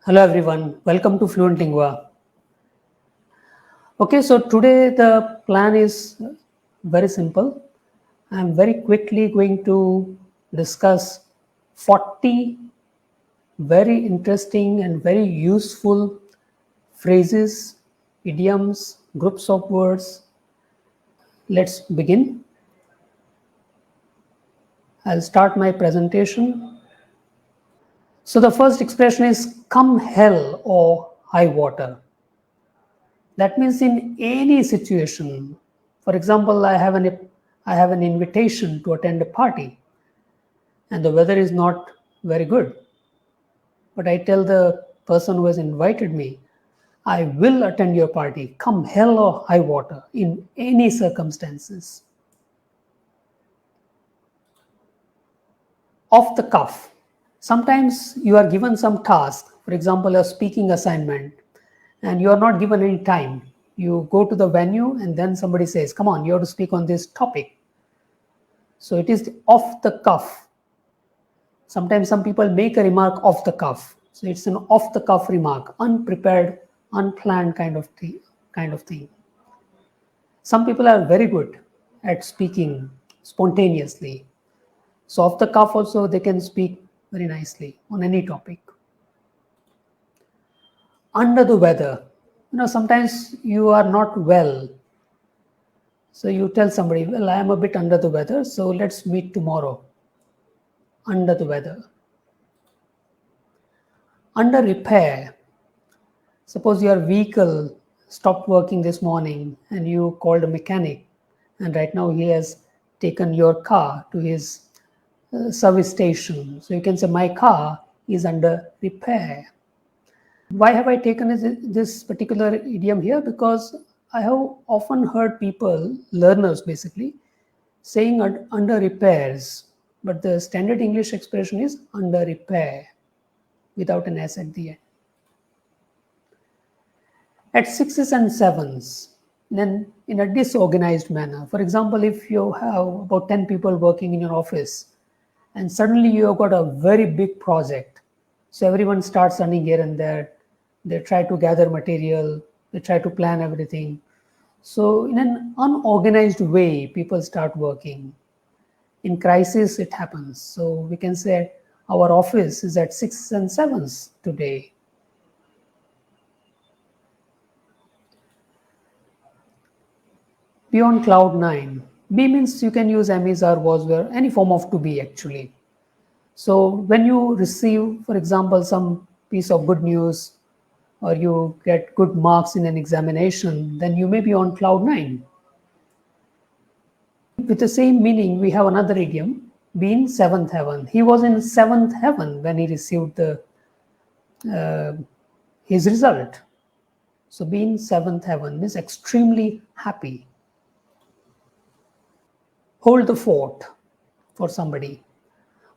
Hello everyone, welcome to Fluentlingua. Okay, so today the plan is very simple. I'm very quickly going to discuss 40 very interesting and very useful phrases, idioms, groups of words. Let's begin. I'll start my presentation. So the first expression is come hell or high water. That means in any situation, for example, I have an invitation to attend a party and the weather is not very good. But I tell the person who has invited me, I will attend your party, come hell or high water, in any circumstances. Off the cuff. Sometimes you are given some task, for example, a speaking assignment, and you are not given any time. You go to the venue and then somebody says, come on, you have to speak on this topic. So it is off the cuff. Sometimes some people make a remark off the cuff. So it's an off the cuff remark, unprepared, unplanned kind of thing. Some people are very good at speaking spontaneously. So off the cuff also they can speak very nicely on any topic. Under the weather. Sometimes you are not well. So you tell somebody, well, I am a bit under the weather, so let's meet tomorrow. Under the weather. Under repair. Suppose your vehicle stopped working this morning and you called a mechanic, and right now he has taken your car to his service station. So you can say, my car is under repair. Why have I taken this particular idiom here? Because I have often heard people, learners basically, saying under repairs, but the standard English expression is under repair without an S at the end. At sixes and sevens, then in a disorganized manner. For example, if you have about 10 people working in your office and suddenly you have got a very big project, so everyone starts running here and there. They try to gather material, they try to plan everything. So in an unorganized way, people start working. In crisis, it happens. So we can say our office is at sixes and sevens today. Beyond cloud nine. Be means you can use am, is, are, was, were, any form of to be actually. So when you receive, for example, some piece of good news, or you get good marks in an examination, then you may be on cloud nine. With the same meaning, we have another idiom, be in seventh heaven. He was in seventh heaven when he received his result. So be in seventh heaven means extremely happy. Hold the fort for somebody.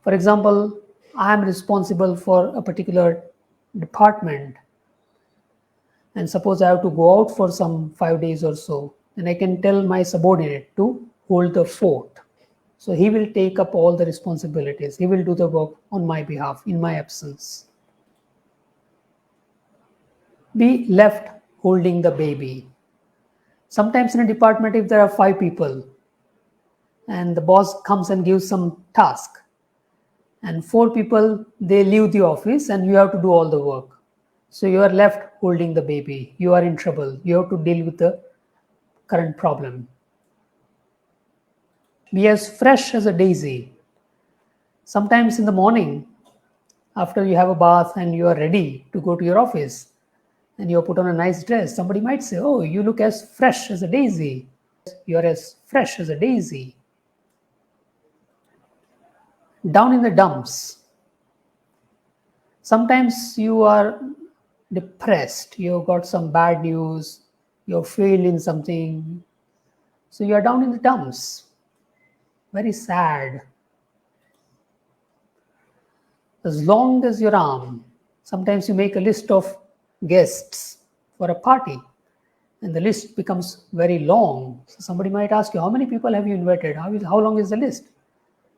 For example, I am responsible for a particular department, and suppose I have to go out for some 5 days or so, then I can tell my subordinate to hold the fort. So he will take up all the responsibilities. He will do the work on my behalf in my absence. Be left holding the baby. Sometimes in a department, if there are 5 people and the boss comes and gives some task, and 4 people, they leave the office and you have to do all the work. So you are left holding the baby. You are in trouble. You have to deal with the current problem. Be as fresh as a daisy. Sometimes in the morning, after you have a bath and you are ready to go to your office, and you put on a nice dress, somebody might say, oh, you look as fresh as a daisy. You are as fresh as a daisy. Down in the dumps. Sometimes you are depressed, you've got some bad news, you've failed in something, so you are down in the dumps, very sad. As long as your arm. Sometimes you make a list of guests for a party and the list becomes very long. So somebody might ask you, how many people have you invited? How long is the list?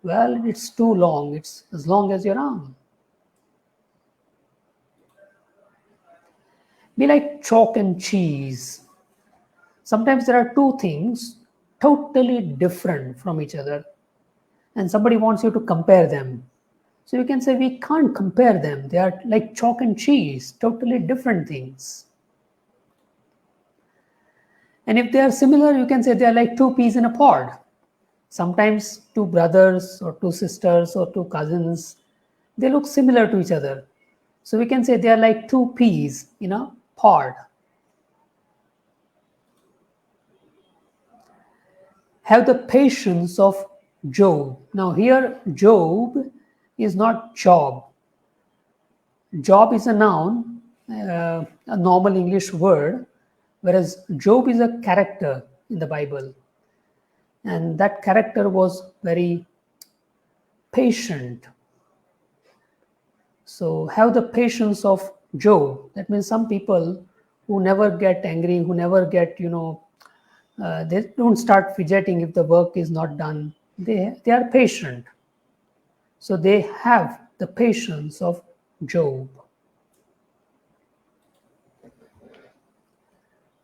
Well, it's too long. It's as long as your arm. Be like chalk and cheese. Sometimes there are two things totally different from each other, and somebody wants you to compare them. So you can say, we can't compare them. They are like chalk and cheese, totally different things. And if they are similar, you can say they are like two peas in a pod. Sometimes two brothers or two sisters or two cousins, they look similar to each other. So we can say they are like two peas in a pod. Have the patience of Job. Now here, Job is not Job. Job is a noun, a normal English word, whereas Job is a character in the Bible. And that character was very patient. So have the patience of Job. That means some people who never get angry, who never get, they don't start fidgeting if the work is not done. They are patient. So they have the patience of Job.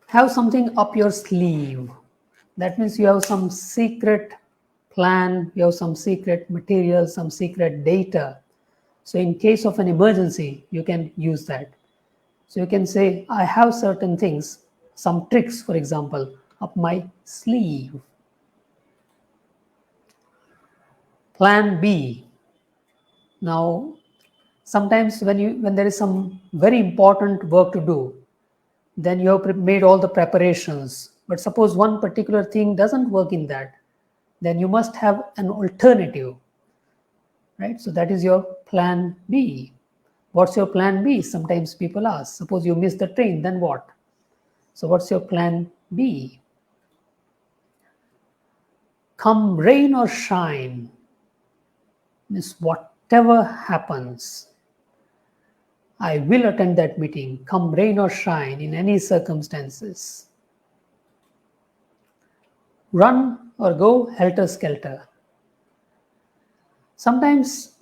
Have something up your sleeve. That means you have some secret plan, you have some secret material, some secret data. So in case of an emergency, you can use that. So you can say, I have certain things, some tricks, for example, up my sleeve. Plan B. Now, sometimes when there is some very important work to do, then you have made all the preparations. But suppose one particular thing doesn't work in that, then you must have an alternative, right? So that is your plan B. What's your plan B? Sometimes people ask. Suppose you miss the train, then what? So what's your plan B? Come rain or shine, means whatever happens, I will attend that meeting, come rain or shine, in any circumstances. Run or go helter-skelter. Sometimes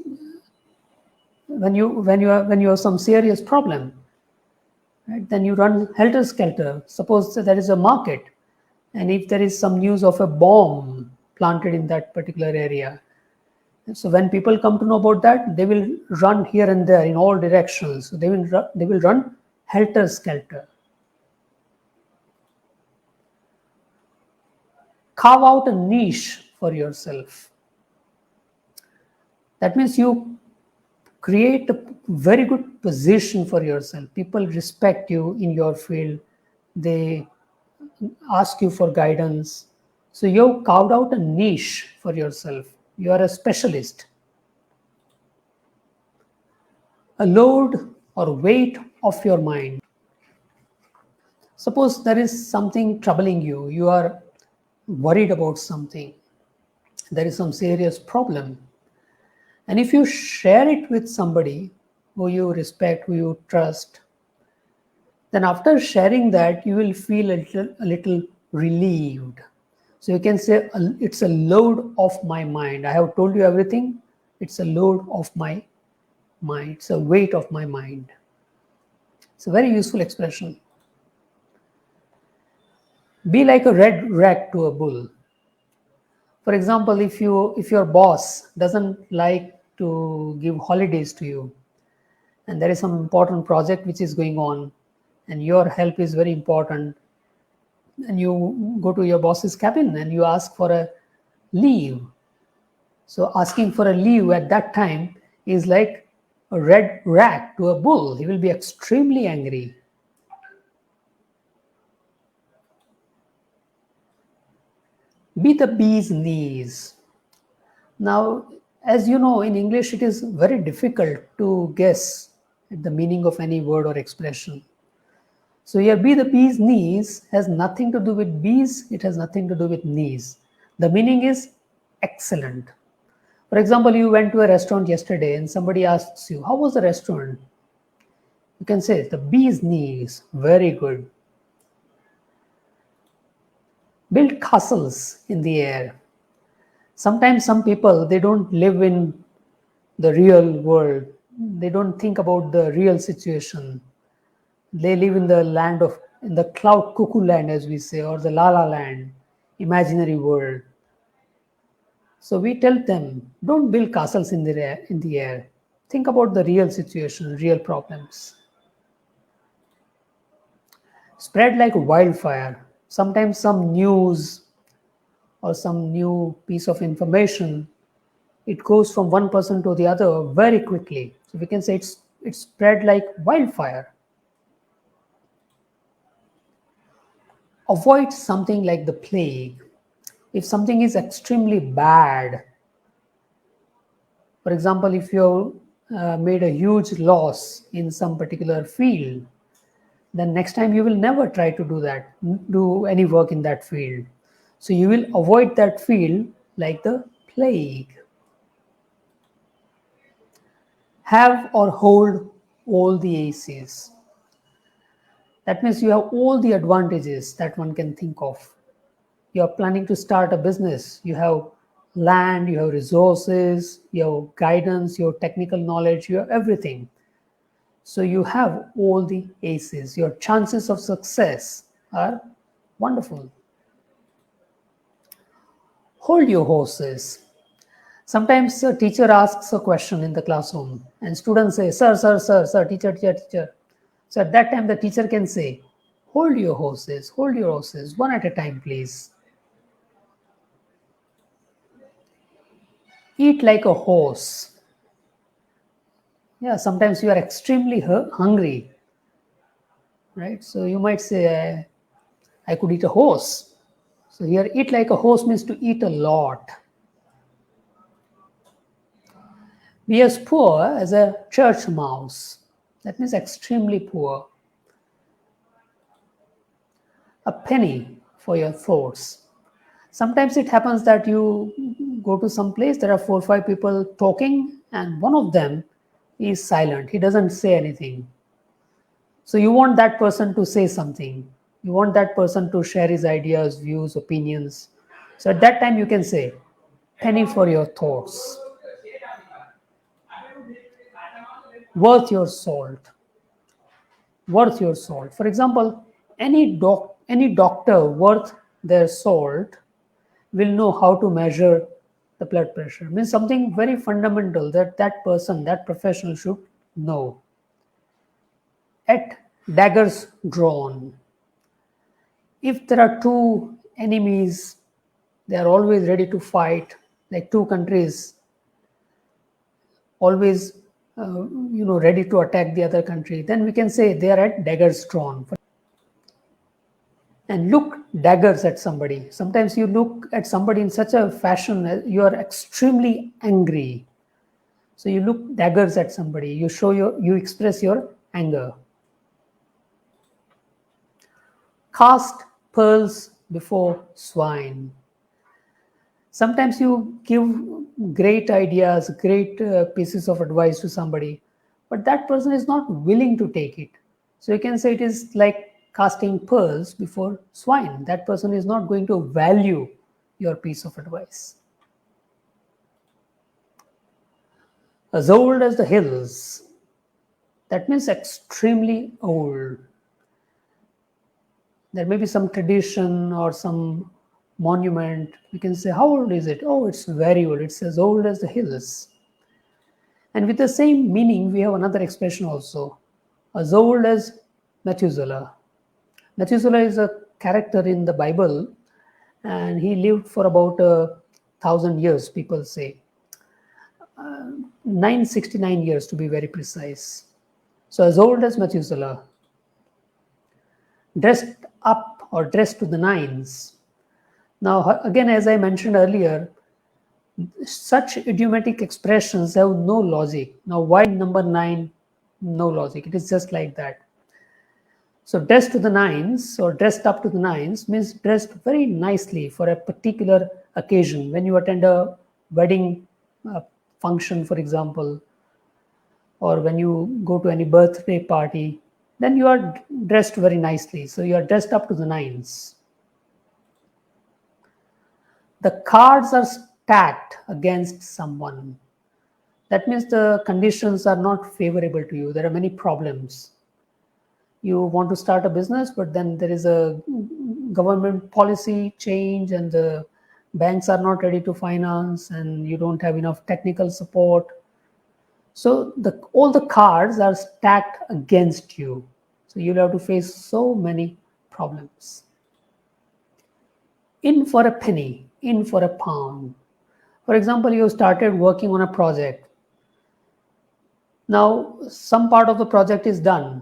when you have some serious problem, right, then you run helter-skelter. Suppose there is a market, and if there is some news of a bomb planted in that particular area, so when people come to know about that, they will run here and there in all directions. So they will run helter-skelter. Carve out a niche for yourself. That means you create a very good position for yourself. People respect you in your field. They ask you for guidance. So you've carved out a niche for yourself. You are a specialist. A load or weight of your mind. Suppose there is something troubling you. You are worried about something. There is some serious problem. And if you share it with somebody who you respect, who you trust, then after sharing that, you will feel a little relieved. So you can say, it's a load off my mind. I have told you everything. It's a load off my mind. It's a weight of my mind. It's a very useful expression. Be like a red rag to a bull. For example, if your boss doesn't like to give holidays to you, and there is some important project which is going on, and your help is very important, and you go to your boss's cabin and you ask for a leave. So asking for a leave at that time is like a red rag to a bull. He will be extremely angry. Be the bee's knees. Now, as you know, in English, it is very difficult to guess at the meaning of any word or expression. So here, be the bee's knees has nothing to do with bees. It has nothing to do with knees. The meaning is excellent. For example, you went to a restaurant yesterday and somebody asks you, how was the restaurant? You can say, the bee's knees, very good. Build castles in the air. Sometimes some people, they don't live in the real world. They don't think about the real situation. They live in the land of, in the cloud cuckoo land, as we say, or the la la land, imaginary world. So we tell them, don't build castles in the air. In the air. Think about the real situation, real problems. Spread like wildfire. Sometimes some news or some new piece of information, it goes from one person to the other very quickly. So we can say it's spread like wildfire. Avoid something like the plague. If something is extremely bad, for example, if you made a huge loss in some particular field, then next time you will never try to do any work in that field. So you will avoid that field like the plague. Have or hold all the aces. That means you have all the advantages that one can think of. You are planning to start a business. You have land, you have resources, you have guidance, you have technical knowledge, you have everything. So you have all the aces. Your chances of success are wonderful. Hold your horses. Sometimes a teacher asks a question in the classroom and students say, sir, sir, sir, sir, teacher, teacher, teacher. So at that time, the teacher can say, hold your horses, one at a time, please. Eat like a horse. Yeah, sometimes you are extremely hungry, right? So you might say, I could eat a horse. So here, eat like a horse means to eat a lot. Be as poor as a church mouse. That means extremely poor. A penny for your thoughts. Sometimes it happens that you go to some place, there are 4 or 5 people talking, and one of them is silent. He doesn't say anything. So you want that person to say something. You want that person to share his ideas, views, opinions. So at that time you can say, penny for your thoughts. Worth your salt. Worth your salt. For example, any doctor worth their salt will know how to measure the blood pressure. Means something very fundamental that that person, that professional should know. At daggers drawn. If there are two enemies, they are always ready to fight, like two countries always ready to attack the other country, then we can say they are at daggers drawn. And look daggers at somebody. Sometimes you look at somebody in such a fashion you are extremely angry. So you look daggers at somebody, you express your anger. Cast pearls before swine. Sometimes you give great ideas, great pieces of advice to somebody, but that person is not willing to take it. So you can say it is like casting pearls before swine. That person is not going to value your piece of advice. As old as the hills, that means extremely old. There may be some tradition or some monument. We can say, how old is it? Oh, it's very old. It's as old as the hills. And with the same meaning, we have another expression also, as old as Methuselah. Methuselah is a character in the Bible, and he lived for about 1,000 years, people say. 969 years to be very precise. So as old as Methuselah. Dressed up or dressed to the nines. Now, again, as I mentioned earlier, such idiomatic expressions have no logic. Now, why number 9? No logic. It is just like that. So, dressed to the nines or dressed up to the nines means dressed very nicely for a particular occasion. When you attend a wedding function, for example, or when you go to any birthday party, then you are dressed very nicely. So, you are dressed up to the nines. The cards are stacked against someone. That means the conditions are not favorable to you. There are many problems. You want to start a business, but then there is a government policy change and the banks are not ready to finance and you don't have enough technical support. So all the cards are stacked against you. So you'll have to face so many problems. In for a penny, in for a pound. For example, you started working on a project. Now, some part of the project is done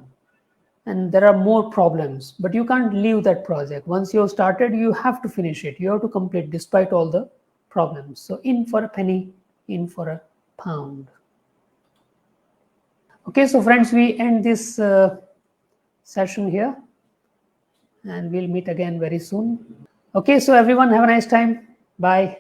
and there are more problems, but you can't leave that project. Once you have started, you have to finish it. You have to complete despite all the problems. So in for a penny, in for a pound. Okay, so friends, we end this session here and we'll meet again very soon. Okay, so everyone have a nice time. Bye.